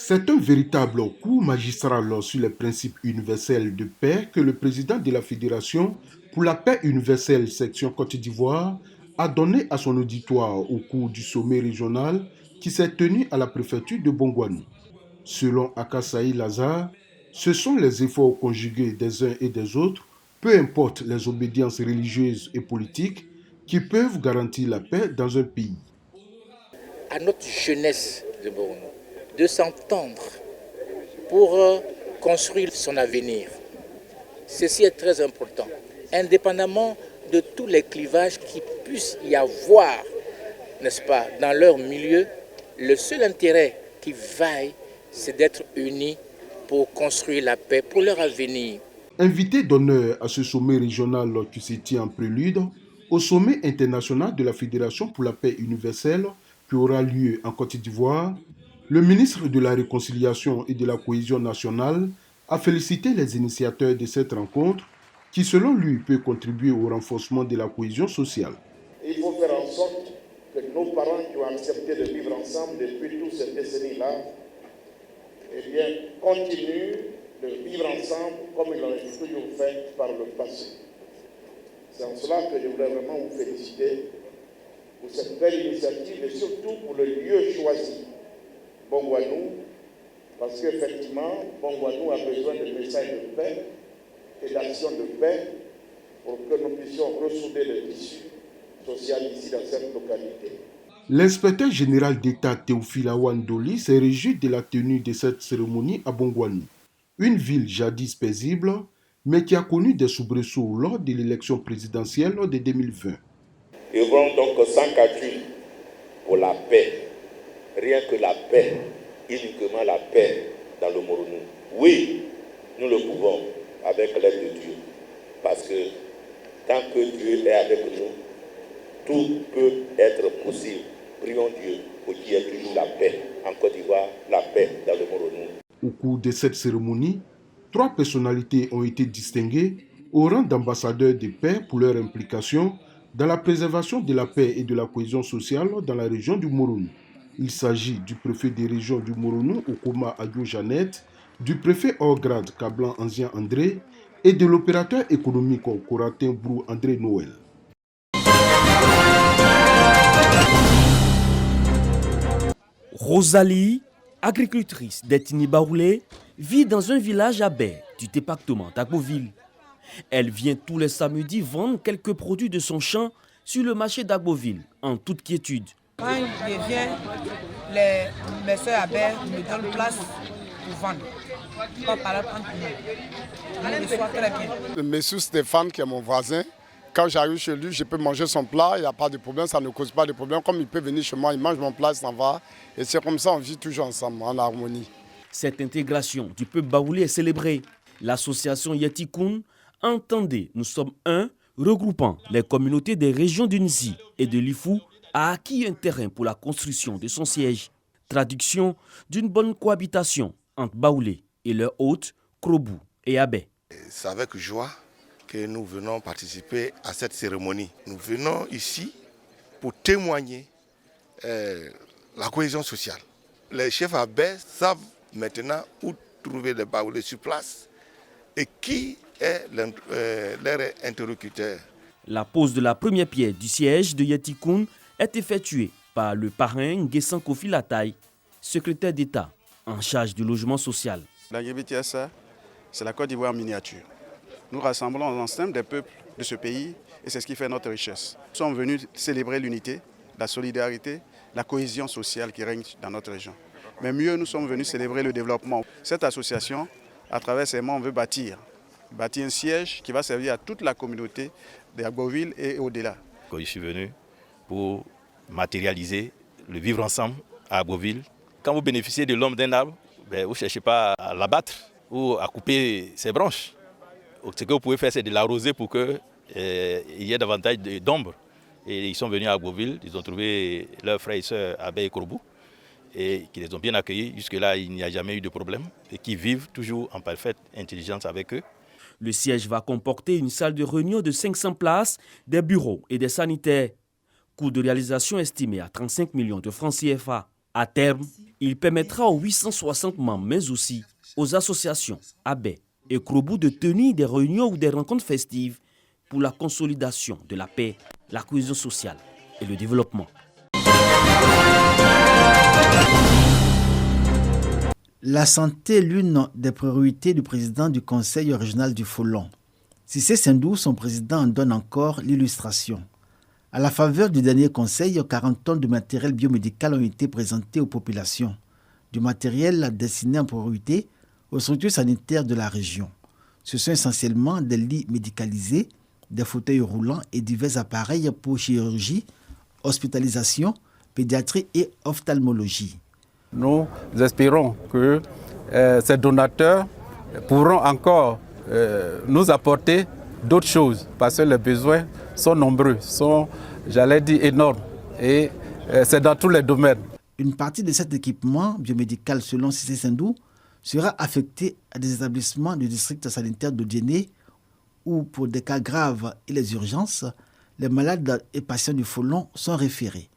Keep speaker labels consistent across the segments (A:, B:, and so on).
A: C'est un véritable coup magistral sur les principes universels de paix que le président de la Fédération pour la paix universelle section Côte d'Ivoire a donné à son auditoire au cours du sommet régional qui s'est tenu à la préfecture de Bongouanou. Selon Akassaï Lazare, ce sont les efforts conjugués des uns et des autres, peu importe les obédiences religieuses et politiques, qui peuvent garantir la paix dans un pays.
B: À notre jeunesse de Borno de s'entendre pour construire son avenir. Ceci est très important, indépendamment de tous les clivages qui puissent y avoir, n'est-ce pas, dans leur milieu. Le seul intérêt qui vaille, c'est d'être unis pour construire la paix, pour leur avenir.
A: Invité d'honneur à ce sommet régional qui se tient en prélude au sommet international de la Fédération pour la paix universelle qui aura lieu en Côte d'Ivoire, le ministre de la Réconciliation et de la Cohésion nationale a félicité les initiateurs de cette rencontre qui, selon lui, peut contribuer au renforcement de la cohésion sociale.
C: Il faut faire en sorte que nos parents qui ont accepté de vivre ensemble depuis toutes ces décennies-là, eh bien, continuent de vivre ensemble comme ils l'ont toujours fait par le passé. C'est en cela que je voudrais vraiment vous féliciter pour cette belle initiative et surtout pour le lieu choisi, Bongouanou, parce qu'effectivement, Bongouanou a besoin de messages de paix et d'actions de paix pour que nous puissions ressouder le tissu social ici dans cette localité.
A: L'inspecteur général d'État Théophile Awandoli s'est réjoui de la tenue de cette cérémonie à Bongouanou, une ville jadis paisible, mais qui a connu des soubresauts lors de l'élection présidentielle de 2020.
D: Œuvrons donc sans calcul pour la paix, rien que la paix, uniquement la paix dans le Moronou. Oui, nous le pouvons avec l'aide de Dieu, parce que tant que Dieu est avec nous, tout peut être possible. Prions Dieu pour qu'il y ait toujours la paix en Côte d'Ivoire, la paix dans le Moronou.
A: Au cours de cette cérémonie, 3 personnalités ont été distinguées au rang d'ambassadeurs de paix pour leur implication dans la préservation de la paix et de la cohésion sociale dans la région du Moronou. Il s'agit du préfet des régions du Moronou, Okoma Adio Jeannette, du préfet hors grade Kablan Ancien André et de l'opérateur économique Coratin Brou André Noël.
E: Rosalie, agricultrice d'ethnie baoulé, vit dans un village à baie du département d'Agboville. Elle vient tous les samedis vendre quelques produits de son champ sur le marché d'Agboville, en toute quiétude.
F: Quand je viens, mes soeurs à baie me donnent place pour vendre. Pas parler entre nous. Je le reçois très bien.
G: Monsieur Stéphane, qui est mon voisin, quand j'arrive chez lui, je peux manger son plat, il n'y a pas de problème, ça ne cause pas de problème. Comme il peut venir chez moi, il mange mon plat, il s'en va. Et c'est comme ça, on vit toujours ensemble, en harmonie.
E: Cette intégration du peuple baoulé est célébrée. L'association Yetikoun entendez, nous sommes un, regroupant les communautés des régions du Nzi et de l'Ifou, a acquis un terrain pour la construction de son siège. Traduction d'une bonne cohabitation entre Baoulé et leurs hôtes, Krobou et Abé.
H: C'est avec joie que nous venons participer à cette cérémonie. Nous venons ici pour témoigner la cohésion sociale. Les chefs Abé savent maintenant où trouver les Baoulés sur place et qui est leur interlocuteur.
E: La pose de la première pierre du siège de Yetikoun est effectuée par le parrain Nguessan Kofi Lataï, secrétaire d'État en charge du logement social.
I: La GBTSA, c'est la Côte d'Ivoire en miniature. Nous rassemblons l'ensemble des peuples de ce pays et c'est ce qui fait notre richesse. Nous sommes venus célébrer l'unité, la solidarité, la cohésion sociale qui règne dans notre région. Mais mieux, nous sommes venus célébrer le développement. Cette association, à travers ses membres, veut bâtir un siège qui va servir à toute la communauté d'Agboville et au-delà.
J: Je suis venu pour matérialiser le vivre ensemble à Agboville. Quand vous bénéficiez de l'homme d'un arbre, vous ne cherchez pas à l'abattre ou à couper ses branches. Ce que vous pouvez faire, c'est de l'arroser pour qu'il y ait davantage d'ombre. Et ils sont venus à Agboville, ils ont trouvé leurs frères et sœurs Abé et Krobou et qui les ont bien accueillis. Jusque-là, il n'y a jamais eu de problème et qui vivent toujours en parfaite intelligence avec eux.
E: Le siège va comporter une salle de réunion de 500 places, des bureaux et des sanitaires. Coût de réalisation estimé à 35 millions de francs CFA. À terme, il permettra aux 860 membres, mais aussi aux associations, abbés et Krobu de tenir des réunions ou des rencontres festives pour la consolidation de la paix, la cohésion sociale et le développement.
K: La santé est l'une des priorités du président du conseil régional du Folon. Cissé Sendou, son président, en donne encore l'illustration. À la faveur du dernier conseil, 40 tonnes de matériel biomédical ont été présentées aux populations. Du matériel destiné en priorité aux structures sanitaires de la région. Ce sont essentiellement des lits médicalisés, des fauteuils roulants et divers appareils pour chirurgie, hospitalisation, pédiatrie et ophtalmologie.
L: Nous espérons que ces donateurs pourront encore nous apporter d'autres choses parce que les besoins sont nombreux, sont, j'allais dire, énormes et c'est dans tous les domaines.
K: Une partie de cet équipement biomédical, selon Cissé Sendou, sera affectée à des établissements du district sanitaire de Djéné où, pour des cas graves et les urgences, les malades et patients du Folon sont référés.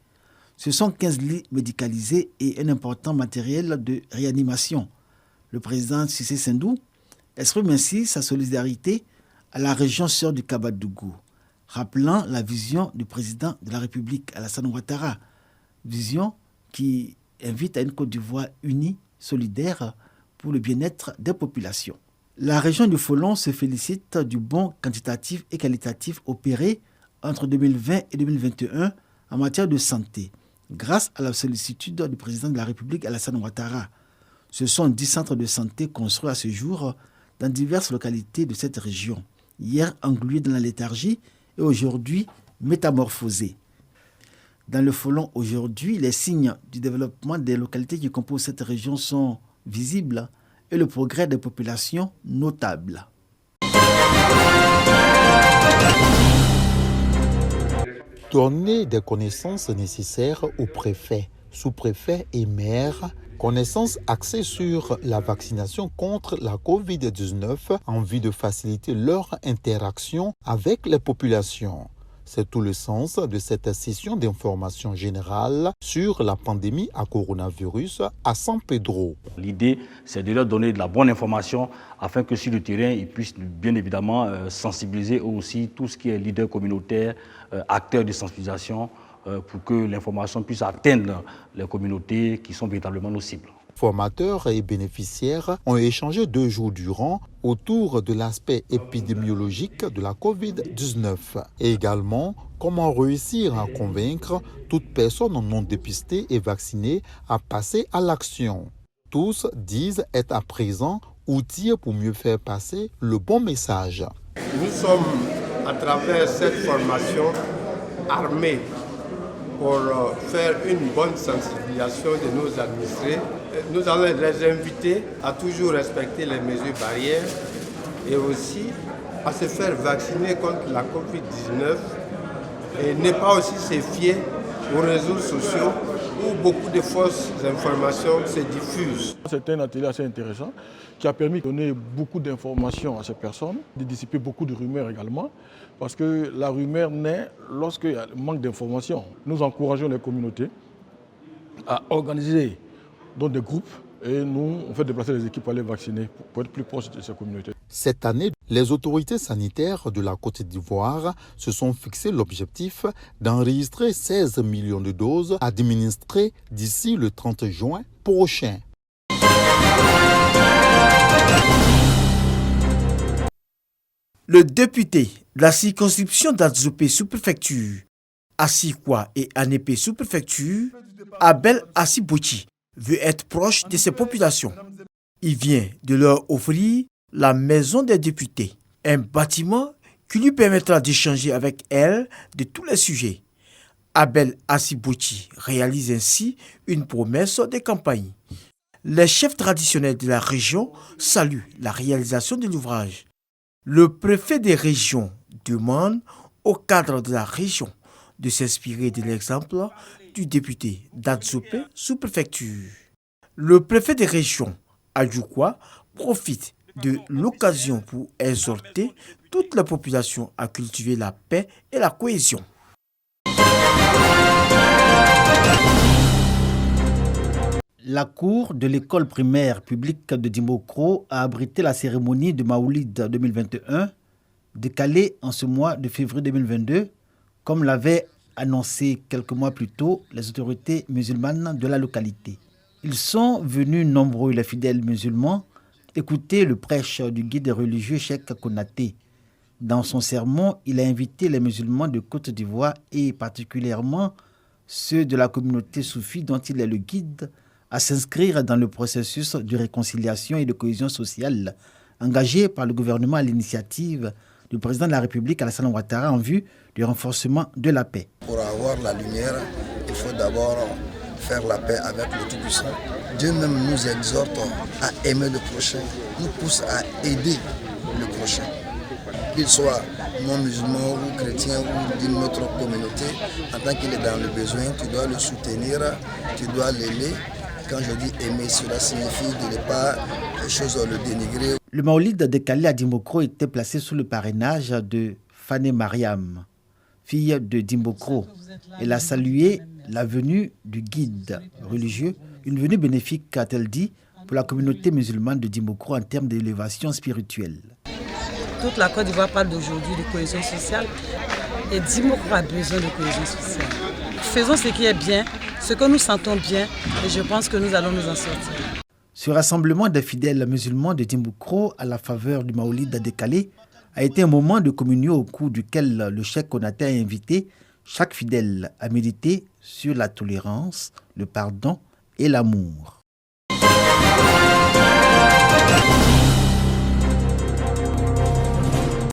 K: Ce sont 15 lits médicalisés et un important matériel de réanimation. Le président Cissé Sendou exprime ainsi sa solidarité à la région sœur du Kabadougou, rappelant la vision du président de la République, Alassane Ouattara, vision qui invite à une Côte d'Ivoire unie, solidaire, pour le bien-être des populations. La région du Folon se félicite du bond quantitatif et qualitatif opéré entre 2020 et 2021 en matière de santé, grâce à la sollicitude du président de la République, Alassane Ouattara. Ce sont 10 centres de santé construits à ce jour dans diverses localités de cette région, hier englués dans la léthargie et aujourd'hui métamorphosés. Dans le Folon aujourd'hui, les signes du développement des localités qui composent cette région sont visibles et le progrès des populations notable.
M: Donner des connaissances nécessaires aux préfets, sous-préfets et maires, connaissances axées sur la vaccination contre la COVID-19 en vue de faciliter leur interaction avec les populations. C'est tout le sens de cette session d'information générale sur la pandémie à coronavirus à San Pedro.
N: L'idée, c'est de leur donner de la bonne information afin que sur le terrain, ils puissent bien évidemment sensibiliser aussi tout ce qui est leader communautaire, acteurs de sensibilisation, pour que l'information puisse atteindre les communautés qui sont véritablement nos cibles.
M: Formateurs et bénéficiaires ont échangé 2 jours durant autour de l'aspect épidémiologique de la COVID-19 et également comment réussir à convaincre toute personne non dépistée et vaccinée à passer à l'action. Tous disent être à présent outils pour mieux faire passer le bon message.
O: Nous sommes à travers cette formation armés pour faire une bonne sensibilisation de nos administrés. Nous allons les inviter à toujours respecter les mesures barrières et aussi à se faire vacciner contre la COVID-19 et ne pas aussi se fier aux réseaux sociaux où beaucoup de fausses informations se diffusent.
P: C'est un atelier assez intéressant qui a permis de donner beaucoup d'informations à ces personnes, de dissiper beaucoup de rumeurs également, parce que la rumeur naît lorsqu'il y a un manque d'informations. Nous encourageons les communautés à organiser des groupes et nous, on fait déplacer les équipes pour aller vacciner, pour être plus proches de ces communautés.
M: Cette année, les autorités sanitaires de la Côte d'Ivoire se sont fixé l'objectif d'enregistrer 16 millions de doses administrées d'ici le 30 juin prochain.
K: Le député de la circonscription d'Adzopé sous-préfecture, Assikwa et Anépé sous-préfecture, Abel Assibouchi, veut être proche de ces populations. Il vient de leur offrir la maison des députés, un bâtiment qui lui permettra d'échanger avec elle de tous les sujets. Abel Assibouchi réalise ainsi une promesse de campagne. Les chefs traditionnels de la région saluent la réalisation de l'ouvrage. Le préfet des régions demande au cadre de la région de s'inspirer de l'exemple du député d'Adzopé sous-préfecture. Le préfet des régions, Adjoukwa, profite de l'occasion pour exhorter toute la population à cultiver la paix et la cohésion. La cour de l'école primaire publique de Dimbokro a abrité la cérémonie de Maoulid 2021, décalée en ce mois de février 2022, comme l'avaient annoncé quelques mois plus tôt les autorités musulmanes de la localité. Ils sont venus nombreux, les fidèles musulmans, écouter le prêche du guide religieux Cheikh Konaté. Dans son sermon, il a invité les musulmans de Côte d'Ivoire et particulièrement ceux de la communauté soufie dont il est le guide à s'inscrire dans le processus de réconciliation et de cohésion sociale engagé par le gouvernement à l'initiative du président de la République Alassane Ouattara en vue du renforcement de la paix.
Q: Pour avoir la lumière, il faut d'abord faire la paix avec le Tout-Puissant. Dieu même nous exhorte à aimer le prochain, nous pousse à aider le prochain. Qu'il soit non-musulman ou chrétien ou d'une autre communauté, en tant qu'il est dans le besoin, tu dois le soutenir, tu dois l'aimer. Quand je dis aimer, cela signifie de ne pas le dénigrer.
K: Le Maoulid décalé à Dimbokro était placé sous le parrainage de Fane Mariam, fille de Dimbokro. Elle a salué la venue du guide religieux, une venue bénéfique, a-t-elle dit, pour la communauté musulmane de Dimbokro en termes d'élévation spirituelle.
F: Toute la Côte d'Ivoire parle d'aujourd'hui de cohésion sociale et Dimbokro a besoin de cohésion sociale. Faisons ce qui est bien, ce que nous sentons bien et je pense que nous allons nous en sortir.
K: Ce rassemblement des fidèles musulmans de Dimbokro à la faveur du Maoulid décalé a été un moment de communion au cours duquel le Cheikh Konaté a invité chaque fidèle à méditer sur la tolérance, le pardon et l'amour.